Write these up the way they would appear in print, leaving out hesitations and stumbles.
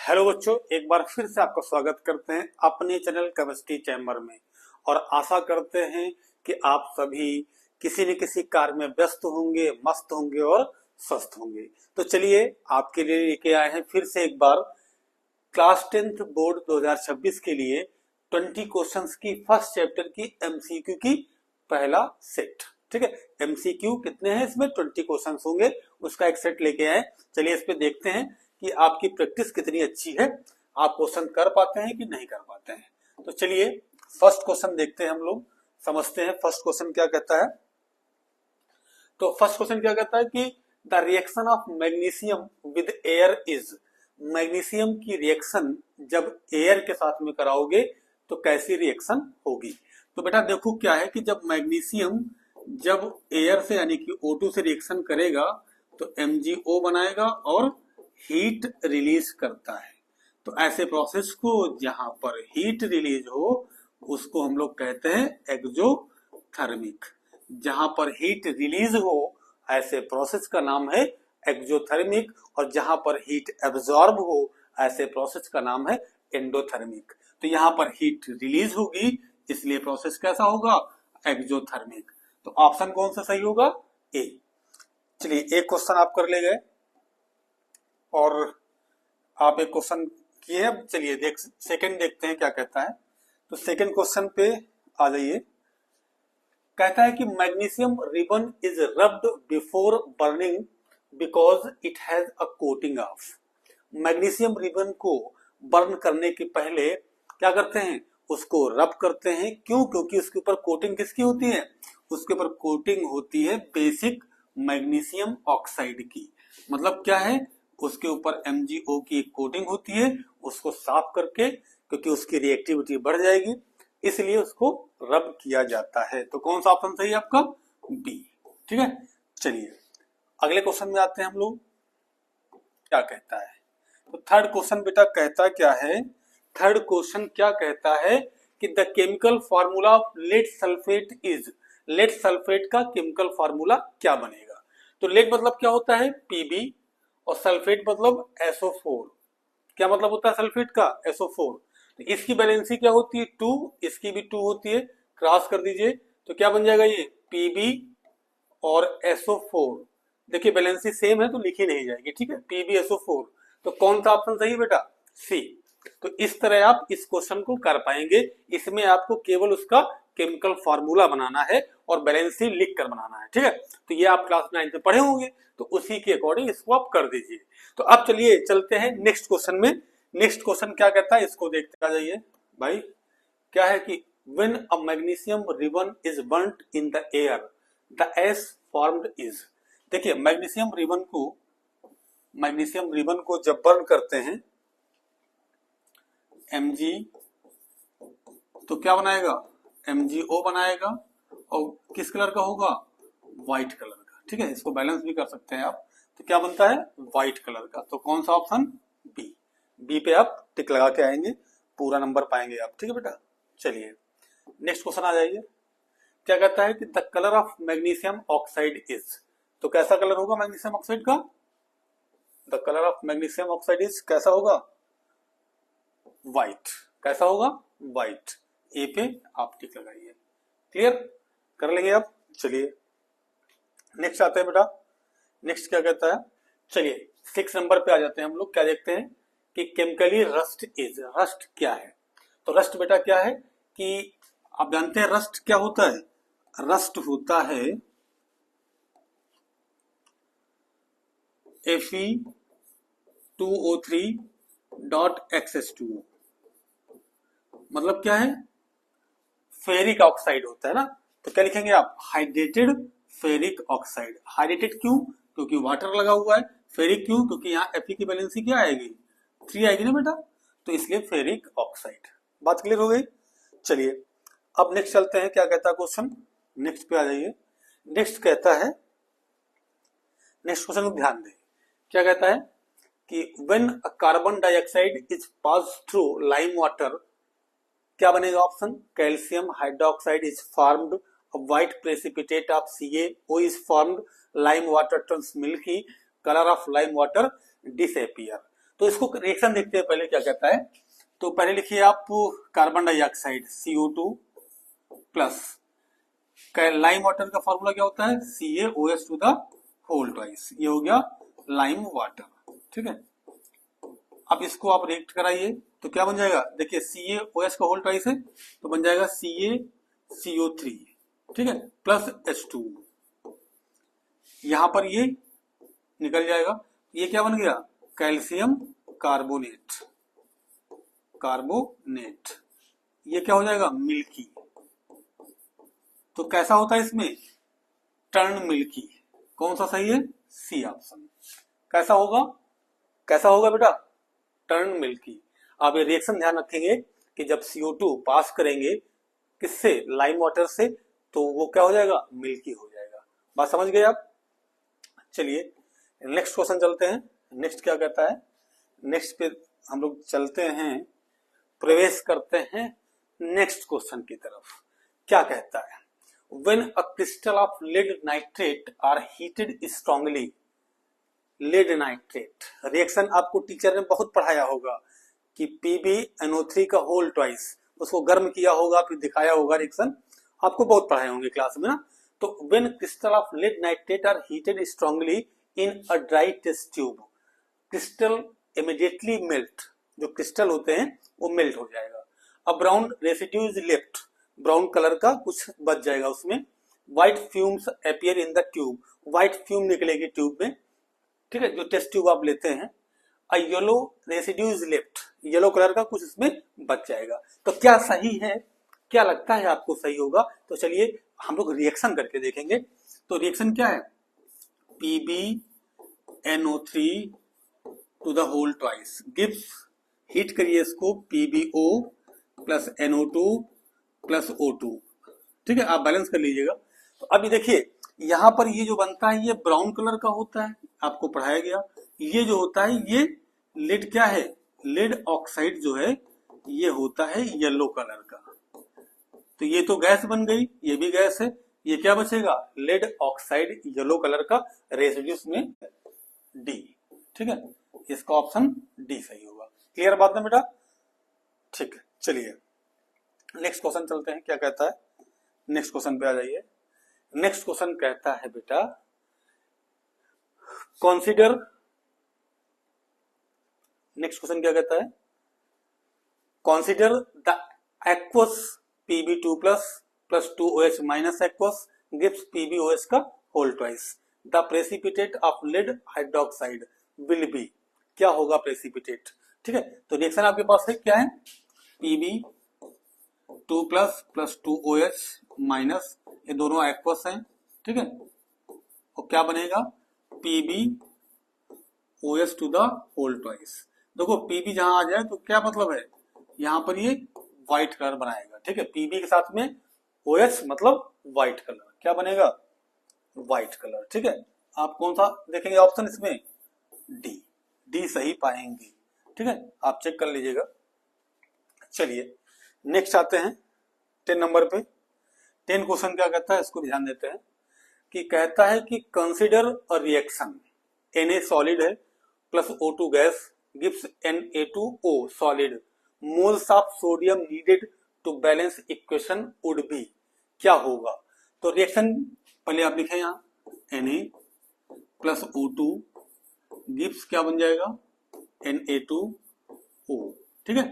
Hello बच्चों, एक बार फिर से आपका स्वागत करते हैं अपने चैनल केमिस्ट्री चैम्बर में। और आशा करते हैं कि आप सभी किसी न किसी कार्य में व्यस्त होंगे, मस्त होंगे और स्वस्थ होंगे। तो चलिए आपके लिए लेके आए हैं फिर से एक बार क्लास 10th बोर्ड 2026 के लिए 20 क्वेश्चंस की फर्स्ट चैप्टर की एमसीक्यू की पहला सेट। ठीक है, एमसीक्यू कितने हैं इसमें? 20 क्वेश्चंस होंगे, उसका एक सेट लेके आए। चलिए इस पे देखते हैं कि आपकी प्रैक्टिस कितनी अच्छी है, आप क्वेश्चन कर पाते हैं कि नहीं कर पाते हैं। तो चलिए फर्स्ट क्वेश्चन देखते हैं, हम लोग समझते हैं फर्स्ट क्वेश्चन क्या कहता है। तो फर्स्ट क्वेश्चन क्या कहता है कि the reaction of magnesium with air is, magnesium की रिएक्शन जब एयर के साथ में कराओगे तो कैसी रिएक्शन होगी। तो बेटा देखो क्या है कि जब मैग्नीशियम जब एयर से यानी कि O2 से रिएक्शन करेगा तो MgO बनाएगा और हीट रिलीज करता है। तो ऐसे प्रोसेस को जहां पर हीट रिलीज हो उसको हम लोग कहते हैं एक्सोथर्मिक। जहां पर हीट रिलीज हो ऐसे प्रोसेस का नाम है एक्सोथर्मिक, और जहां पर हीट एब्जॉर्ब हो ऐसे प्रोसेस का नाम है एंडोथर्मिक। तो यहां पर हीट रिलीज होगी इसलिए प्रोसेस कैसा होगा? एक्सोथर्मिक। तो ऑप्शन कौन सा सही होगा? ए। चलिए एक क्वेश्चन आप कर ले गए और आप एक क्वेश्चन किए हैं। चलिए सेकंड देखते हैं क्या कहता है। तो सेकंड क्वेश्चन पे आ जाइए। कहता है कि magnesium ribbon is rubbed before burning because it has a coating of. Magnesium ribbon को बर्न करने के पहले क्या करते हैं? उसको रब करते हैं। क्यों? क्योंकि उसके ऊपर कोटिंग किसकी होती है? उसके ऊपर कोटिंग होती है बेसिक मैग्नीशियम ऑक्साइड की। मतलब क्या है? उसके ऊपर MgO की एक कोटिंग होती है, उसको साफ करके, क्योंकि उसकी रिएक्टिविटी बढ़ जाएगी इसलिए उसको रब किया जाता है। तो कौन सा ऑप्शन सही है आपका? बी। ठीक है, चलिए अगले क्वेश्चन में आते हैं हम लोग। क्या कहता है? तो थर्ड क्वेश्चन बेटा कहता क्या है? थर्ड क्वेश्चन क्या कहता है कि the chemical formula of lead sulphate is, lead sulphate का केमिकल फार्मूला क्या बनेगा? तो लेड मतलब क्या होता है? Pb, और सल्फेट मतलब SO4। क्या मतलब होता है सल्फेट का? SO4। तो इसकी वैलेंसी क्या होती है? 2, इसकी भी 2 होती है। क्रॉस कर दीजिए तो क्या बन जाएगा? ये Pb और SO4। देखिए वैलेंसी सेम है तो लिखी नहीं जाएगी। ठीक है, PbSO4। तो कौन सा ऑप्शन सही है बेटा? सी। तो इस तरह आप इस क्वेश्चन को कर पाएंगे। इसमें आपको केवल उसका केमिकल फार्मूला बनाना है और बैलेंसी लिख कर बनाना है। ठीक है, तो ये आप क्लास 9 में पढ़े होंगे, तो उसी के अकॉर्डिंग इसको आप कर दीजिए। तो अब चलिए चलते हैं नेक्स्ट क्वेश्चन में। नेक्स्ट क्वेश्चन क्या कहता है इसको देखते आ जाइए भाई। क्या है कि when a magnesium ribbon is burnt in the air the ash formed is। देखिए मैग्नीशियम रिबन को जब बर्न करते हैं Mg, तो क्या बनाएगा? MgO बनाएगा, और किस कलर का होगा? व्हाइट कलर का। ठीक है, इसको बैलेंस भी कर सकते हैं आप। तो क्या बनता है? व्हाइट कलर का। तो कौन सा ऑप्शन? बी। बी पे आप टिक लगा के आएंगे, पूरा नंबर पाएंगे आप। ठीक है बेटा, चलिए नेक्स्ट क्वेश्चन आ जाइए। क्या कहता है कि the colour of magnesium oxide is. तो कैसा कलर होगा मैग्नीशियम ऑक्साइड का? The colour of magnesium oxide is कैसा होगा? व्हाइट। कैसा होगा? व्हाइट। ए पे आप टिक लगाइए। क्लियर कर लेंगे आप। चलिए नेक्स्ट आते हैं बेटा। नेक्स्ट क्या कहता है? चलिए 6 नंबर पे आ जाते हैं हम लोग। क्या देखते हैं कि केमिकली रस्ट इज, रस्ट क्या है? तो रस्ट बेटा क्या है कि आप जानते हैं रस्ट क्या होता है? रस्ट होता है Fe2O3.XH2O। मतलब क्या है? फेरिक ऑक्साइड होता है ना। तो क्या लिखेंगे आप? Hydrated ferric oxide. हाइड्रेटेड क्यों? क्योंकि वाटर लगा हुआ है। फेरिक क्यों? क्योंकि यहाँ Fe की वैलेंसी क्या आएगी? 3 आएगी ना बेटा, तो इसलिए फेरिक ऑक्साइड। बात क्लियर हो गई। चलिए अब नेक्स्ट चलते हैं। क्या कहता है क्वेश्चन? नेक्स्ट पे आ जाइए। नेक्स्ट कहता है, नेक्स्ट क्वेश्चन को ध्यान दें। क्या कहता है कि when a carbon dioxide is pass through lime water, क्या बनेगा option? Calcium hydroxide is formed, a white precipitate of CaO is formed, lime water turns milky, color of lime water disappear। तो इसको रिएक्शन देखते हैं पहले क्या कहता है। तो पहले लिखिए आप carbon dioxide CO2 plus lime water का फॉर्मूला क्या होता है, CaOH two the whole twice. ये हो गया लाइम वाटर, ठीक है। अब इसको आप रिएक्ट कराइए तो क्या बन जाएगा, देखिए CaOH का होल ट्वाइस है तो बन जाएगा CaCO3, ठीक है, प्लस H2। यहां पर ये निकल जाएगा, ये क्या बन गया, कैल्शियम कार्बोनेट, कार्बोनेट। ये क्या हो जाएगा, मिल्की। तो कैसा होता है इसमें, टर्न मिल्की। कौन सा सही है, सी ऑप्शन। कैसा होगा, कैसा होगा बेटा, टर्न मिल्की। आप ये रिएक्शन ध्यान रखेंगे कि जब CO2 पास करेंगे किससे, लाइम वाटर से, तो वो क्या हो जाएगा, मिल्की हो जाएगा। बात समझ गए आप। चलिए नेक्स्ट क्वेश्चन चलते हैं। नेक्स्ट क्या कहता है, नेक्स्ट पे हम लोग चलते हैं, प्रवेश करते हैं नेक्स्ट क्वेश्चन की तरफ। क्या कहता है, when a crystal of lead nitrate are heated strongly, lead nitrate reaction आपको टीचर ने बहुत पढ़ाया होगा कि PbNO3 का होल ट्वाइस, उसको गर्म किया होगा, फिर दिखाया होगा रिएक्शन, आपको बहुत पढ़ाए होंगे क्लास में ना। तो when crystal of lead nitrate are heated strongly in a dry test tube, crystal immediately melt, जो क्रिस्टल होते हैं वो मेल्ट हो जाएगा। अब brown residue is left, brown colour का कुछ बच जाएगा उसमें। White fumes appear in the tube, white fume निकलेगी ट्यूब में, ठीक है, जो टेस्ट ट्यूब आप लेते हैं। A yellow residue is left, yellow colour का कुछ इसमें बच जाएगा। तो क्या सही है, क्या लगता है आपको सही होगा, तो चलिए हम लोग रिएक्शन करके देखेंगे। तो रिएक्शन क्या है, PbNO3 two the whole twice gives, heat करिए इसको, PbO plus NO2 plus O2, ठीक है, आप बैलेंस कर लीजिएगा। तो अभी देखिए यहां पर ये जो बनता है ये ब्राउन कलर का होता है, आपको पढ़ाया गया। ये जो होता है ये लेड क्या है, लेड ऑक्साइड जो है ये होता है येलो कलर का। तो ये तो गैस बन गई, ये भी गैस है, ये क्या बचेगा, लेड ऑक्साइड येलो कलर का रेसिड्यूस में डी, ठीक है, इसका ऑप्शन डी सही होगा। क्लियर बात है बेटा, ठीक है। चलिए नेक्स्ट क्वेश्चन चलते हैं, क्या कहता है, नेक्स्ट क्वेश्चन पे आ जाइए। नेक्स्ट क्वेश्चन कहता है बेटा, कंसीडर, नेक्स्ट क्वेश्चन क्या कहता है, consider the aqueous Pb2 plus 2OH minus aqueous gives PbOH का whole twice. The precipitate of lead hydroxide will be, क्या होगा प्रेसिपिटेट, ठीक है। तो रिएक्शन आपके पास है क्या है, Pb2 प्लस 2OH माइनस, ये दोनों एक्वस हैं, ठीक है, और क्या बनेगा, PbOH two the whole twice. देखो Pb जहां आ जाए तो क्या मतलब है, यहां पर ये व्हाइट कलर बनाएगा, ठीक है, Pb के साथ में OH मतलब व्हाइट कलर, क्या बनेगा, व्हाइट कलर, ठीक है। आप कौन सा देखेंगे ऑप्शन इसमें, डी, डी सही पाएंगे, ठीक है, आप चेक कर लीजिएगा। चलिए नेक्स्ट आते हैं 10 नंबर पे। 10 क्वेश्चन क्या कहता है, इसको ध्यान देते हैं कि कहता है कि consider a reaction, Na solid है plus O2 gas gives Na2O solid, moles of sodium needed to balance equation would be, क्या होगा। तो रिएक्शन पहले आप लिखें यहाँ, Na प्लस O2 गिव्स क्या बन जाएगा, Na2O, ठीक है।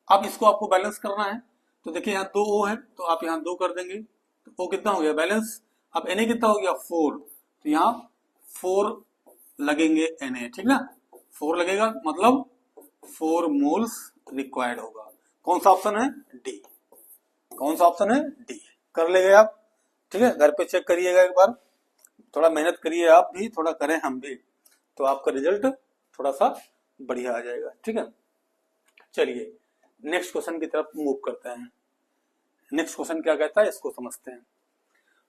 अब इसको आपको बैलेंस करना है, तो देखिए यहाँ 2 O है तो आप यहाँ 2 कर देंगे, तो O कितना हो गया बैलेंस। अब Na कितना हो गया 4, तो यहाँ 4 लगेंगे Na, ठीक ना, 4 लगेगा मतलब 4 मोल्स रिक्वायर्ड होगा। कौन सा ऑप्शन है, डी, कौन सा ऑप्शन है, डी। कर लेंगे आप, ठीक है, घर पे चेक करिएगा एक बार, थोड़ा मेहनत करिए आप भी, थोड़ा करें हम भी, तो आपका रिजल्ट थोड़ा सा बढ़िया आ जाएगा, ठीक है। चलिए नेक्स्ट क्वेश्चन की तरफ मूव करते हैं। नेक्स्ट क्वेश्चन क्या कहता है, इसको समझते हैं।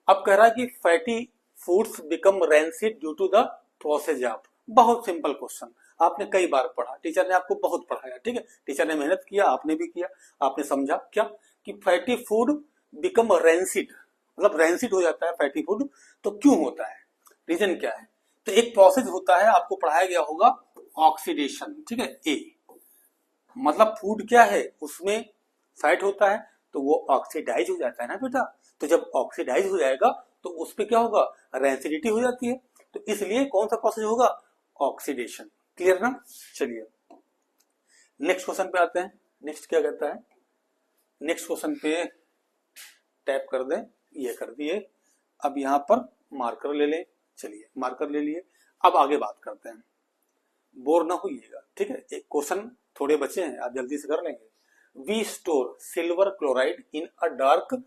अब कह रहा है कि fatty foods become rancid due to the process of, बहुत सिंपल क्वेश्चन, आपने कई बार पढ़ा, टीचर ने आपको बहुत पढ़ाया, ठीक है, टीचर ने मेहनत किया, आपने भी किया, आपने समझा क्या कि फैटी फूड बिकम रैंसिड, मतलब रैंसिड हो जाता है फैटी फूड, तो क्यों होता है, रीजन क्या है। तो एक प्रोसेस होता है, आपको पढ़ाया गया होगा ऑक्सीडेशन, ठीक है। ए मतलब फूड क्या है, उसमें फैट होता है तो वो ऑक्सीडाइज हो जाता है ना बेटा। तो जब ऑक्सीडाइज हो जाएगा तो उस पे क्या होगा, रेंसिडिटी हो जाती है। तो इसलिए कौन सा प्रोसेस होगा, ऑक्सीडेशन। क्लियर ना। चलिए नेक्स्ट क्वेश्चन पे आते हैं। नेक्स्ट क्या कहता है, नेक्स्ट क्वेश्चन पे टैप कर दें, ये कर दिए। अब यहां पर मार्कर ले लें। चलिए मार्कर ले लिए। अब आगे बात करते हैं, बोर ना होइएगा, ठीक है। एक क्वेश्चन थोड़े बचे हैं, आप जल्दी से कर लेंगे। We store silver chloride in a dark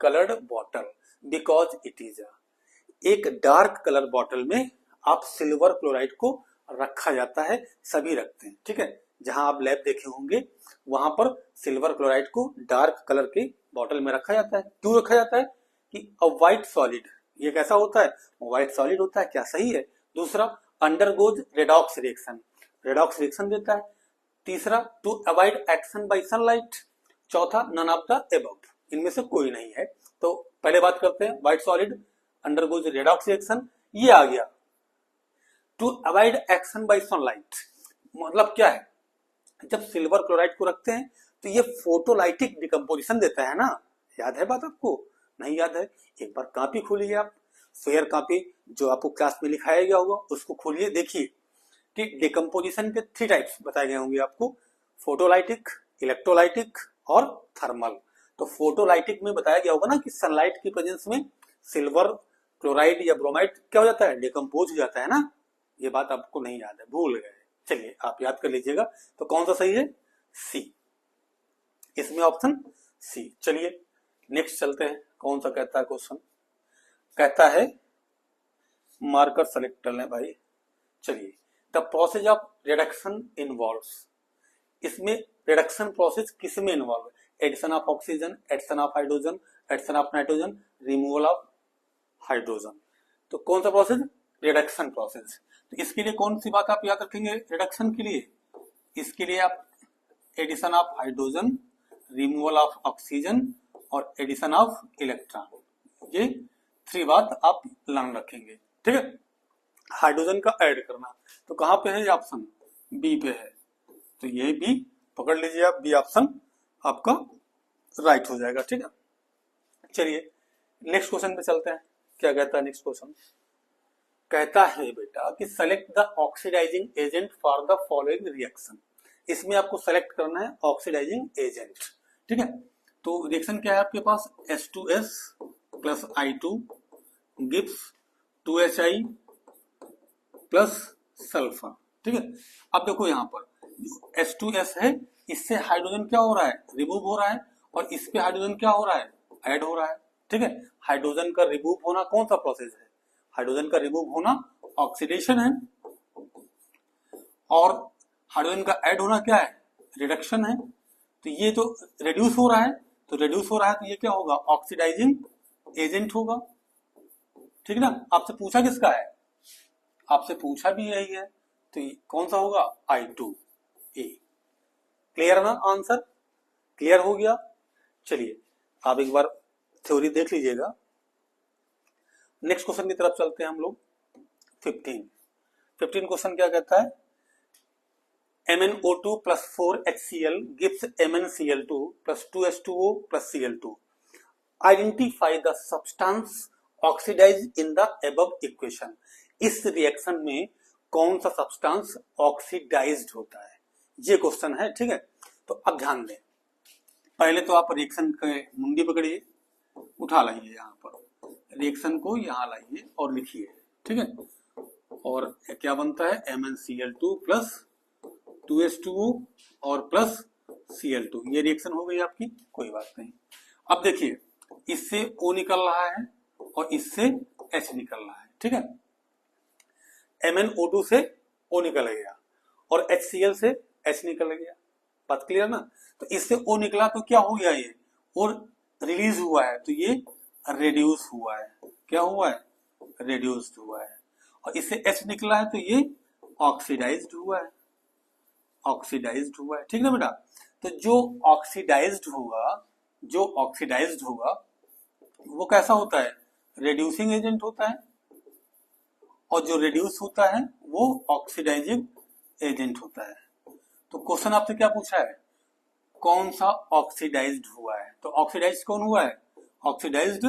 coloured bottle because it is a, एक डार्क कलर बॉटल में आप सिल्वर क्लोराइड को रखा जाता है, सभी रखते हैं, ठीक है। जहां आप लैब देखे होंगे वहां पर सिल्वर क्लोराइड को डार्क कलर के बॉटल में रखा जाता है। क्यों रखा जाता है कि अ व्हाइट सॉलिड, ये कैसा होता है, व्हाइट सॉलिड होता है, क्या सही है। दूसरा undergoes redox reaction, redox reaction देता है। तीसरा to avoid action by sunlight. चौथा नन ऑफ द एबव, इनमें से कोई नहीं है। तो पहले बात करते हैं, white solid undergoes redox reaction, ये आ गया। To avoid action by sunlight मतलब क्या है, जब सिल्वर क्लोराइड को रखते हैं तो ये फोटोलाइटिक डिकम्पोजिशन देता है ना। याद है बात आपको, नहीं याद है, एक बार कॉपी खोलिए आप, फेयर कॉपी जो आपको क्लास में लिखाया गया होगा उसको खोलिए, देखिए कि डिकम्पोजिशन के 3 टाइप्स बताए गए होंगे आपको, फोटोलाइटिक, इलेक्ट्रोलाइटिक और थर्मल। तो फोटोलाइटिक में बताया गया होगा ना कि सनलाइट की प्रेजेंस में सिल्वर क्लोराइड या ब्रोमाइड क्या हो जाता है, डिकम्पोज हो जाता है ना। ये बात आपको नहीं याद है, भूल गए, चलिए आप याद कर लीजिएगा। तो कौन सा सही है, सी, इसमें ऑप्शन सी। चलिए नेक्स्ट चलते हैं, कौन सा कहता है क्वेश्चन, कहता है मार्कर सेलेक्ट कर लें भाई। चलिए the process of reduction involves, इसमें रिडक्शन प्रोसेस किस में इन्वॉल्व है, addition of oxygen, addition of hydrogen, addition of nitrogen, removal of hydrogen. तो कौन सा प्रोसेस, रिडक्शन प्रोसेस। तो इसके लिए कौन सी बात आप याद रखेंगे रिडक्शन के लिए, इसके लिए आप addition of hydrogen, removal of oxygen और एडिशन ऑफ इलेक्ट्रॉन, ये 3 बात आप लर्न रखेंगे, ठीक है। हाइड्रोजन का ऐड करना, तो कहां पे है ये ऑप्शन, बी पे है। तो ये बी पकड़ लीजिए आप, बी ऑप्शन आपका राइट हो जाएगा, ठीक है। चलिए नेक्स्ट क्वेश्चन पे चलते हैं, क्या कहता है नेक्स्ट क्वेश्चन, कहता है बेटा कि select the oxidising agent for the following reaction. इसमें आपको सेलेक्ट करना है ऑक्सीडाइजिंग एजेंट, ठीक है। तो रिएक्शन क्या है आपके पास, H2S plus I2 gives 2HI plus sulphur, ठीक है। अब देखो यहाँ पर H2S है, इससे हाइड्रोजन क्या हो रहा है, रिमूव हो रहा है, और इस पे हाइड्रोजन क्या हो रहा है, ऐड हो रहा है, ठीक है। हाइड्रोजन का रिमूव होना कौन सा प्रोसेस है, हाइड्रोजन का रिमूव होना ऑक्सीडेशन है, और हाइड्रोजन का ऐड होना क्या है, रिडक्शन है। तो ये तो रिड्यूस हो रहा है, तो रिड्यूस हो रहा है तो ये क्या होगा, ऑक्सीडाइजिंग एजेंट होगा, ठीक है ना। आपसे पूछा किसका है, आपसे पूछा भी यही है, तो कौन सा होगा, I2A। क्लियर ना, आंसर क्लियर हो गया। चलिए आप एक बार थ्योरी देख लीजिएगा। नेक्स्ट क्वेश्चन की तरफ चलते हैं हम लोग। 15 क्वेश्चन क्या कहता है, MnO2 plus 4HCl gives MnCl2 plus 2H2O plus Cl2. Identify the substance oxidized in the above equation. इस रिएक्शन में कौन सा सब्सटेंस ऑक्सीडाइज्ड होता है, ये क्वेश्चन है, ठीक है। तो अब ध्यान दें, पहले तो आप रिएक्शन के मुंडी पकड़िए, उठा लाइए, यहाँ पर रिएक्शन को यहाँ लाइए और लिखिए, ठीक है। और क्या बनता है, MnCl2 प्लस 2H2O और प्लस Cl2, ये रिएक्शन हो गई आपकी, कोई बात नहीं। अब देखिए इससे O निकल रहा है और इससे H निकल रहा है, ठीक है। MnO2 से O निकल गया और HCl से H निकल गया, बात क्लियर ना। तो इससे O निकला तो क्या हो गया, ये और रिलीज हुआ है तो ये रिड्यूस हुआ है, क्या हुआ है, रिड्यूस्ड हुआ है। और इससे H निकला है तो ये ऑक्सीडाइज्ड हुआ है, ऑक्सीडाइज्ड हुआ है, ठीक ना बेटा। तो जो ऑक्सीडाइज्ड होगा वो कैसा होता है, रिड्यूसिंग एजेंट होता है, और जो रिड्यूस होता है वो ऑक्सीडाइजिंग एजेंट होता है। तो क्वेश्चन आपसे क्या पूछा है, कौन सा ऑक्सीडाइज्ड हुआ है, तो ऑक्सीडाइज्ड कौन हुआ है, ऑक्सीडाइज्ड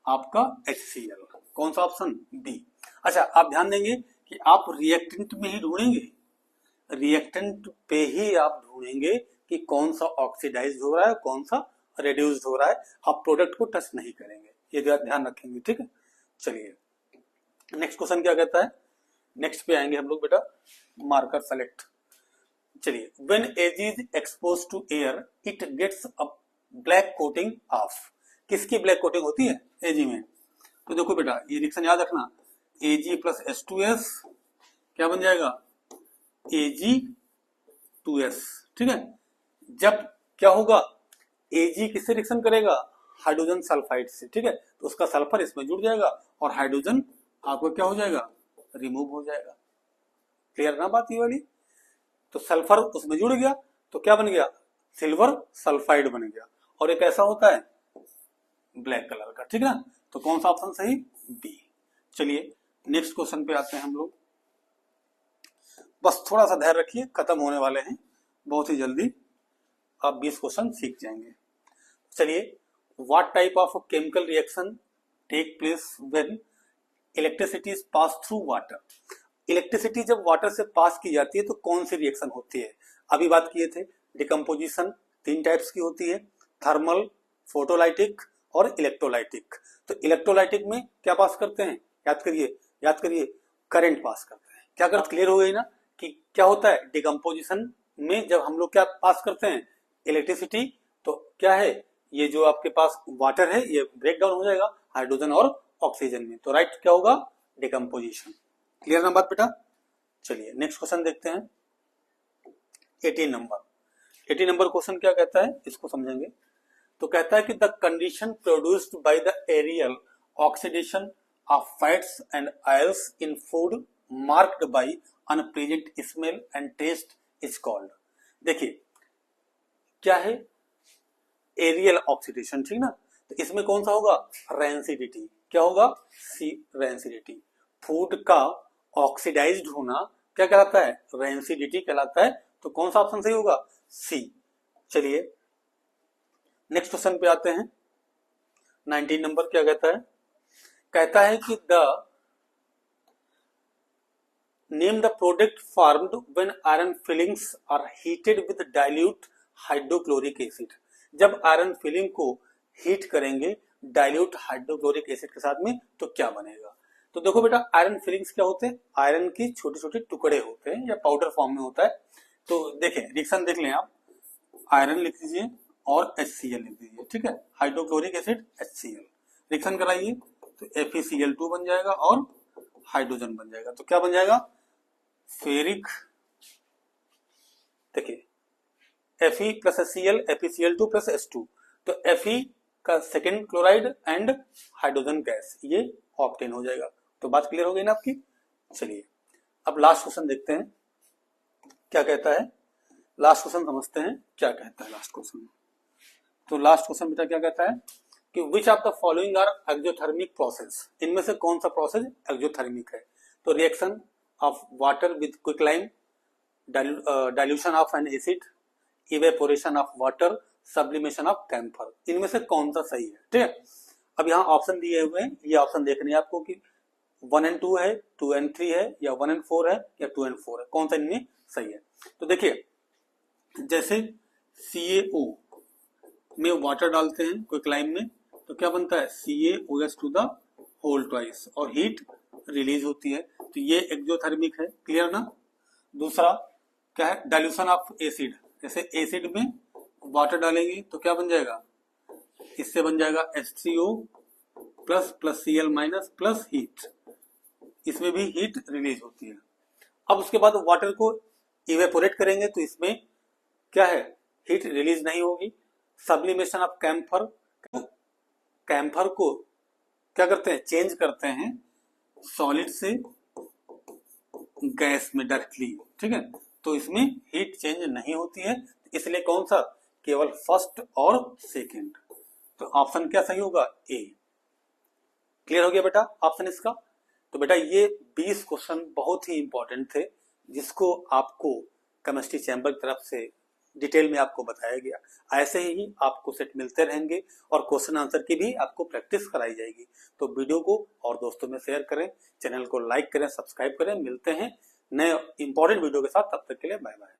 आपका HCl, कौन सा ऑप्शन बी। अच्छा आप ध्यान देंगे कि आप रिएक्टेंट में ही ढूंढेंगे, रिएक्टेंट पे ही आप ढूंढेंगे कि कौन सा ऑक्सीडाइज्ड हो रहा है कौन सा रेड्यूस्ड हो रहा है, आप प्रोडक्ट को टच नहीं करेंगे, ये ध्यान रखेंगे, ठीक है। चलिए नेक्स्ट क्वेश्चन क्या कहता है, नेक्स्ट पे आएंगे हम लोग बेटा, मार्कर सेलेक्ट। चलिए when Ag is exposed to air it gets a black coating of, किसकी ब्लैक कोटिंग होती है, एजी में। तो देखो बेटा ये रिएक्शन याद रखना, Ag प्लस H2S क्या बन जाएगा, Ag2S, ठीक है। जब क्या होगा, Ag किससे रिएक्शन करेगा, हाइड्रोजन सल्फाइड से, ठीक है, तो उसका सल्फर इसमें जुड़ जाएगा और हाइड्रोजन आपको क्या हो जाएगा, रिमूव हो जाएगा। क्लियर ना बात ये वाली, तो सल्फर उसमें जुड़ गया तो क्या बन गया, सिल्वर सल्फाइड बन गया, और एक ऐसा होता है ब्लैक कलर का, ठीक है ना। तो कौन सा ऑप्शन सही, बी। चलिए नेक्स्ट क्वेश्चन पे आते हैं हम लोग, बस थोड़ा सा धैर्य रखिए, खत्म होने वाले हैं बहुत ही जल्दी, आप 20 क्वेश्चन सीख जाएंगे। चलिए what type of chemical reaction take place when electricity is pass through water, electricity जब वाटर से पास की जाती है तो कौन सी रिएक्शन होती है, अभी बात किए थे डिकम्पोजिशन 3 टाइप्स की होती है, थर्मल, फोटोलाइटिक और इलेक्ट्रोलाइटिक। तो इलेक्ट्रोलाइटिक में क्या पास करते हैं, याद करिए करंट पास करते हैं, क्या करते, क्लियर हो गई ना कि क्या होता है डिकम्पोजिशन में जब हम लोग क्या पास करते हैं, इलेक्ट्रिसिटी, तो क्या है ये जो आपके पास वाटर है ये ब्रेक डाउन हो जाएगा हाइड्रोजन और ऑक्सीजन में, तो राइट क्या होगा, डिकम्पोजिशन। क्लियर ना बात बेटा। चलिए नेक्स्ट क्वेश्चन देखते हैं 18 नंबर क्वेश्चन क्या कहता है, इसको समझेंगे। तो कहता है कि the condition produced by the aerial oxidation of fats and oils in food marked by unpleasant smell and taste is called, देखिए क्या है एरियल ऑक्सीडेशन, ठीक ना, तो इसमें कौन सा होगा, रेंसिडिटी, क्या होगा, सी रेंसिडिटी, फूड का ऑक्सीडाइज्ड होना क्या कहलाता है, रेंसिडिटी कहलाता है, तो कौन सा ऑप्शन सही होगा, सी। चलिए नेक्स्ट क्वेश्चन पे आते हैं 19 नंबर क्या कहता है कि the name the product formed when iron filings are heated with dilute hydrochloric acid, जब आयरन फिलिंग को हीट करेंगे डाइल्यूट हाइड्रोक्लोरिक एसिड के साथ में तो क्या बनेगा। तो देखो बेटा आयरन फिलिंग्स क्या होते हैं, आयरन की छोटे छोटे टुकड़े होते हैं या पाउडर फॉर्म में होता है। तो देखें रिएक्शन देख लें आप, आयरन लिख दीजिए और HCl लिख दीजिए, ठीक है, हाइड्रोक्लोरिक एसिड HCl, रिएक्शन कराइए तो FeCl2 बन जाएगा और हाइड्रोजन बन जाएगा, तो क्या बन जाएगा, फेरिक, देखिए Fe plus HCl FeCl2 plus H2, तो Fe का second chloride and hydrogen gas ये ऑब्टेन हो जाएगा। तो बात क्लियर हो गई ना आपकी। चलिए अब लास्ट क्वेश्चन देखते हैं क्या कहता है, लास्ट क्वेश्चन समझते हैं क्या कहता है लास्ट क्वेश्चन। तो लास्ट क्वेश्चन बेटा क्या कहता है कि which of the following are exothermic process, इनमें से कौन सा प्रोसेस एक्सोथर्मिक है। तो reaction of water with quicklime, dilution of an acid, evaporation of water, sublimation of camphor, इनमें से कौन सा सही है, ठीक है। अब यहाँ ऑप्शन दिए हुए हैं, ये ऑप्शन देखने हैं आपको कि 1 and 2 है, 2 and 3 है या 1 and 4 है या 2 and 4 है, कौन सा इनमें सही है। तो देखिए जैसे CaO में वाटर डालते हैं क्विकलाइम में तो क्या बनता है CaOH two the whole twice और हीट रिलीज होती है, तो ये एक्सोथर्मिक है, क्लियर ना। दूसरा क्या है डाइल्यूशन ऑफ एसिड, जैसे एसिड में वाटर डालेंगे तो क्या बन जाएगा, इससे बन जाएगा H3O plus plus Cl minus plus heat, इसमें भी हीट रिलीज होती है। अब उसके बाद वाटर को इवेपोरेट करेंगे तो इसमें क्या है हीट रिलीज नहीं होगी। सब्लिमेशन ऑफ कैम्फर, कैम्फर को क्या करते हैं चेंज करते हैं सॉलिड से गैस में डायरेक्टली, ठीक है, तो इसमें हीट चेंज नहीं होती है, इसलिए कौन सा केवल फर्स्ट और सेकंड, तो ऑप्शन क्या सही होगा ए। क्लियर हो गया बेटा ऑप्शन इसका। तो बेटा ये 20 क्वेश्चन बहुत ही इंपॉर्टेंट थे जिसको आपको केमिस्ट्री चैम्बर की तरफ से डिटेल में आपको बताया गया। ऐसे ही आपको सेट मिलते रहेंगे और क्वेश्चन आंसर की भी आपको प्रैक्टिस कराई जाएगी। तो वीडियो को और दोस्तों में शेयर करें, चैनल को लाइक करें, सब्सक्राइब करें। मिलते हैं नए इंपॉर्टेंट वीडियो के साथ, तब तक के लिए बाय बाय।